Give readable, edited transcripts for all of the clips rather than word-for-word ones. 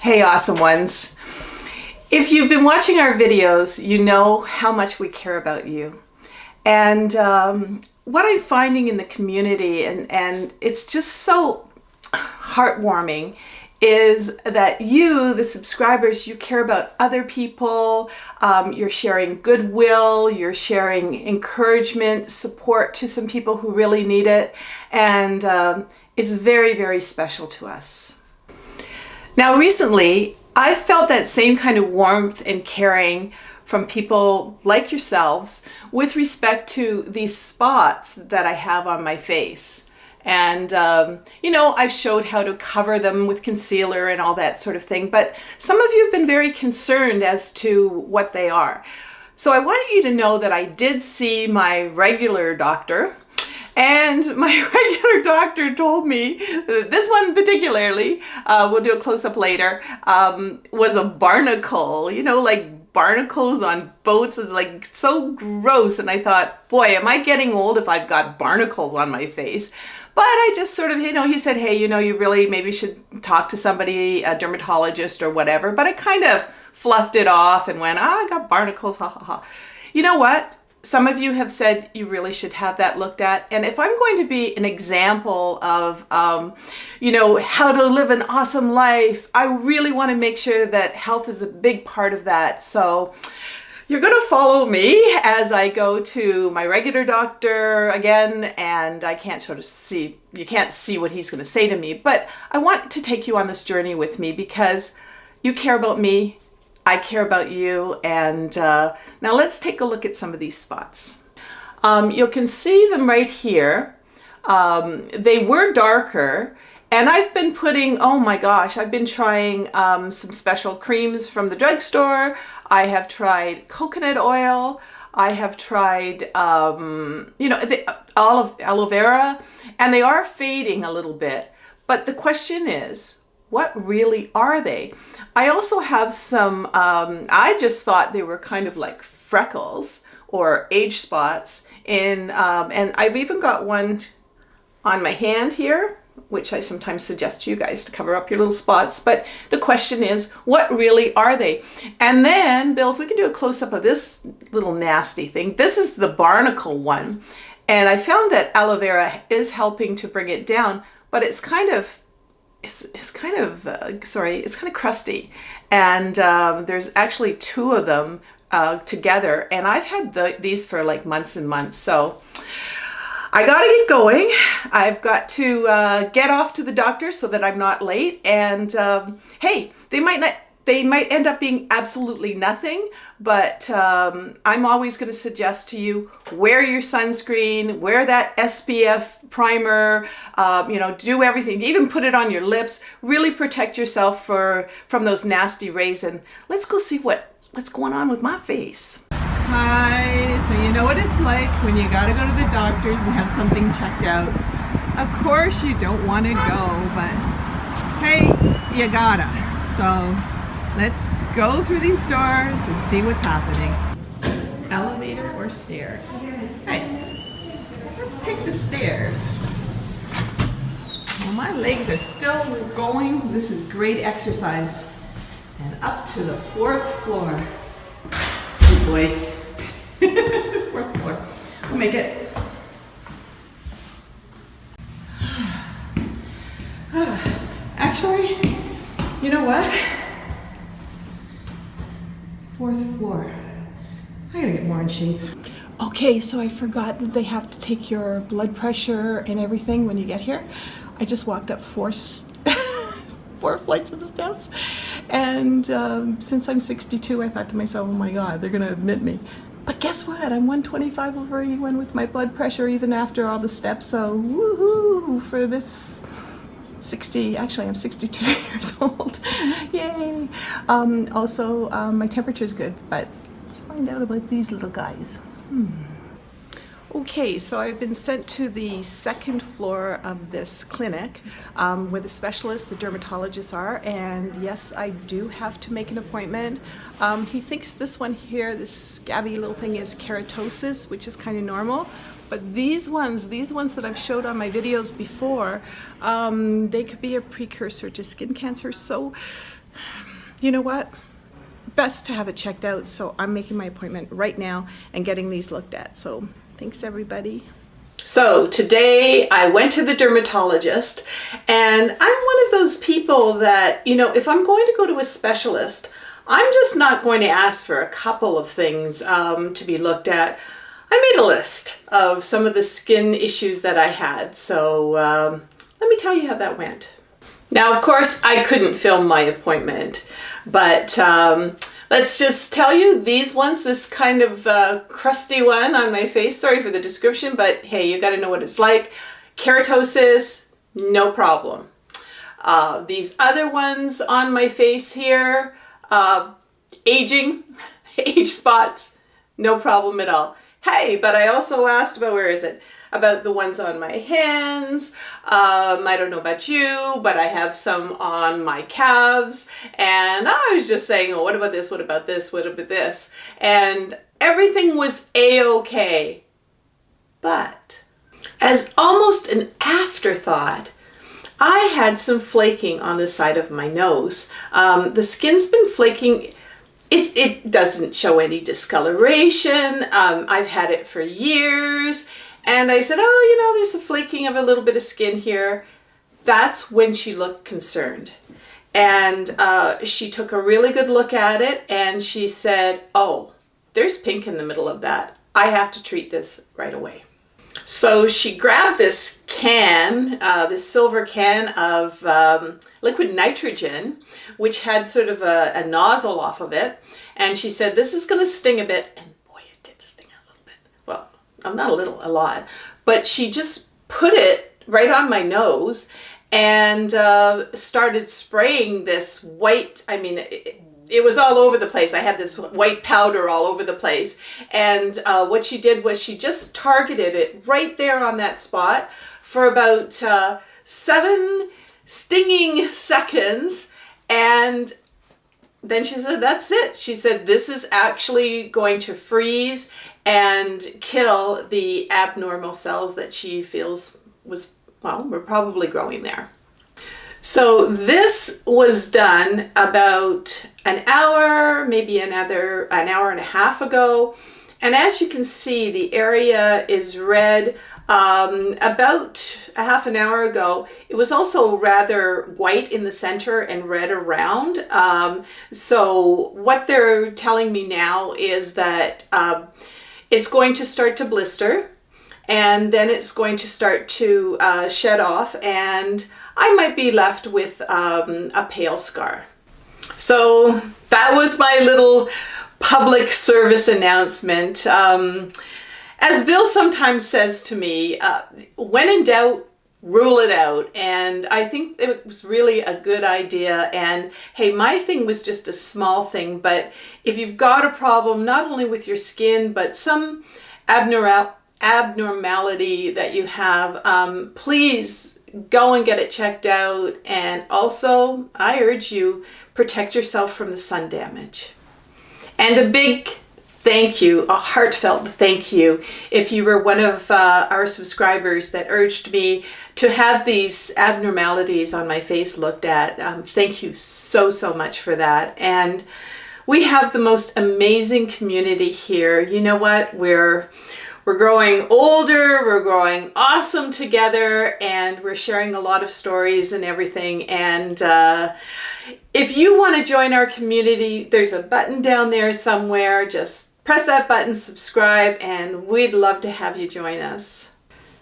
Hey, awesome ones. If you've been watching our videos, you know how much we care about you. And what I'm finding in the community, and it's just so heartwarming, is that you, the subscribers, you care about other people, you're sharing goodwill, you're sharing encouragement, support to some people who really need it, and it's very, very special to us. Now recently, I felt that same kind of warmth and caring from people like yourselves with respect to these spots that I have on my face. And, I've showed how to cover them with concealer and all that sort of thing, but some of you have been very concerned as to what they are. So I want you to know that I did see my regular doctor, and my regular doctor told me, this one particularly, we'll do a close-up later, was a barnacle, like barnacles on boats is like so gross. And I thought, boy, am I getting old if I've got barnacles on my face? But I just sort of, he said, hey, you really maybe should talk to somebody, a dermatologist or whatever. But I kind of fluffed it off and went, I got barnacles, ha ha ha. You know what? Some of you have said you really should have that looked at. And if I'm going to be an example of, how to live an awesome life, I really want to make sure that health is a big part of that. So you're going to follow me as I go to my regular doctor again, and I can't you can't see what he's going to say to me, but I want to take you on this journey with me because you care about me. I care about you, and now let's take a look at some of these spots. You can see them right here. They were darker, and I've been putting, oh my gosh, I've been trying some special creams from the drugstore. I have tried coconut oil. I have tried, aloe vera, and they are fading a little bit. But the question is, what really are they? I also have some, I just thought they were kind of like freckles or age spots. And I've even got one on my hand here, which I sometimes suggest to you guys to cover up your little spots. But the question is, what really are they? And then, Bill, if we can do a close-up of this little nasty thing. This is the barnacle one. And I found that aloe vera is helping to bring it down, but it's kind of crusty, and there's actually two of them together, and I've had these for like months and months, so I gotta get going. I've got to get off to the doctor so that I'm not late, and hey, they might end up being absolutely nothing, but I'm always going to suggest to you, wear your sunscreen, wear that SPF primer, do everything, even put it on your lips, really protect yourself from those nasty rays. And let's go see what's going on with my face. Hi, so you know what it's like when you gotta go to the doctors and have something checked out. Of course you don't want to go, but hey, you gotta. So let's go through these doors and see what's happening. Elevator or stairs? Hey, let's take the stairs. Well, my legs are still going. This is great exercise. And up to the 4th floor. Oh boy. 4th floor. We'll make it. Actually, you know what? 4th floor. I gotta get more in shape. Okay, so I forgot that they have to take your blood pressure and everything when you get here. I just walked up 4 flights of steps, and since I'm 62, I thought to myself, oh my God, they're gonna admit me. But guess what? I'm 125 over 81 with my blood pressure even after all the steps, so woohoo for this 60, actually I'm 62 years old. Yay! Also, my temperature's good, but let's find out about these little guys. Okay, so I've been sent to the 2nd floor of this clinic where the specialists, the dermatologists are, and yes, I do have to make an appointment. He thinks this one here, this scabby little thing, is keratosis, which is kind of normal. But these ones that I've showed on my videos before, they could be a precursor to skin cancer. So you know what? Best to have it checked out. So I'm making my appointment right now and getting these looked at. So thanks, everybody. So today I went to the dermatologist, and I'm one of those people that, you know, if I'm going to go to a specialist, I'm just not going to ask for a couple of things to be looked at. I made a list of some of the skin issues that I had. So let me tell you how that went. Now, of course, I couldn't film my appointment, but let's just tell you these ones, this kind of crusty one on my face, sorry for the description, but hey, you got to know what it's like. Keratosis, no problem. These other ones on my face here, aging, age spots, no problem at all. Hey, but I also asked about, where is it? About the ones on my hands. I don't know about you, but I have some on my calves. And I was just saying, oh, what about this? What about this? What about this? And everything was a-okay. But as almost an afterthought, I had some flaking on the side of my nose. The skin's been flaking. It doesn't show any discoloration. I've had it for years. And I said, oh, you know, there's a flaking of a little bit of skin here. That's when she looked concerned. And she took a really good look at it, and she said, oh, there's pink in the middle of that. I have to treat this right away. So she grabbed this can, this silver can of liquid nitrogen, which had sort of a nozzle off of it. And she said, this is going to sting a bit. And boy, it did sting a little bit. Well, not a little, a lot. But she just put it right on my nose and started spraying this white, I mean, it was all over the place. I had this white powder all over the place. And what she did was she just targeted it right there on that spot for about 7 stinging seconds. And then she said, that's it. She said, this is actually going to freeze and kill the abnormal cells that she feels were probably growing there. So this was done about an hour, maybe an hour and a half ago. And as you can see, the area is red. About a half an hour ago, it was also rather white in the center and red around. So what they're telling me now is that it's going to start to blister, and then it's going to start to shed off, and I might be left with a pale scar. So that was my little public service announcement. As Bill sometimes says to me, when in doubt, rule it out. And I think it was really a good idea. And hey, my thing was just a small thing, but if you've got a problem, not only with your skin, but some abnormality that you have, please go and get it checked out. And also, I urge you, protect yourself from the sun damage. And a big thank you, a heartfelt thank you, if you were one of our subscribers that urged me to have these abnormalities on my face looked at. Thank you so, so much for that. And we have the most amazing community here. You know what? We're growing older, we're growing awesome together, and we're sharing a lot of stories and everything. And if you want to join our community, there's a button down there somewhere. Just press that button, subscribe, and we'd love to have you join us.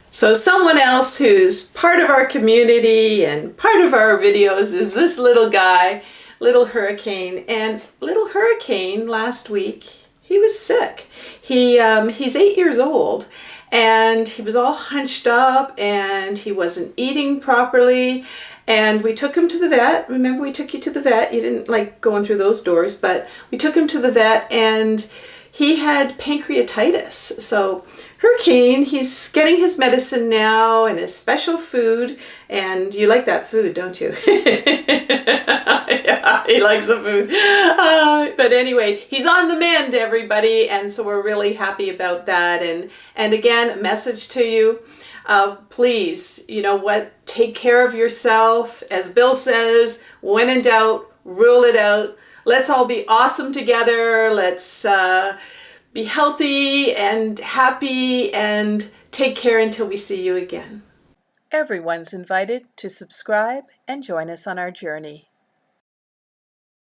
So someone else who's part of our community and part of our videos is this little guy, Little Hurricane. And Little Hurricane last week, he was sick. He's 8 years old, and he was all hunched up, and he wasn't eating properly. And we took him to the vet. Remember, we took you to the vet. You didn't like going through those doors, but we took him to the vet, and he had pancreatitis. So Hurricane, he's getting his medicine now and his special food. And you like that food, don't you? Yeah, he likes the food. But anyway, he's on the mend, everybody. And so we're really happy about that. And again, a message to you. Please, you know what? Take care of yourself. As Bill says, when in doubt, rule it out. Let's all be awesome together. Let's be healthy and happy and take care until we see you again. Everyone's invited to subscribe and join us on our journey.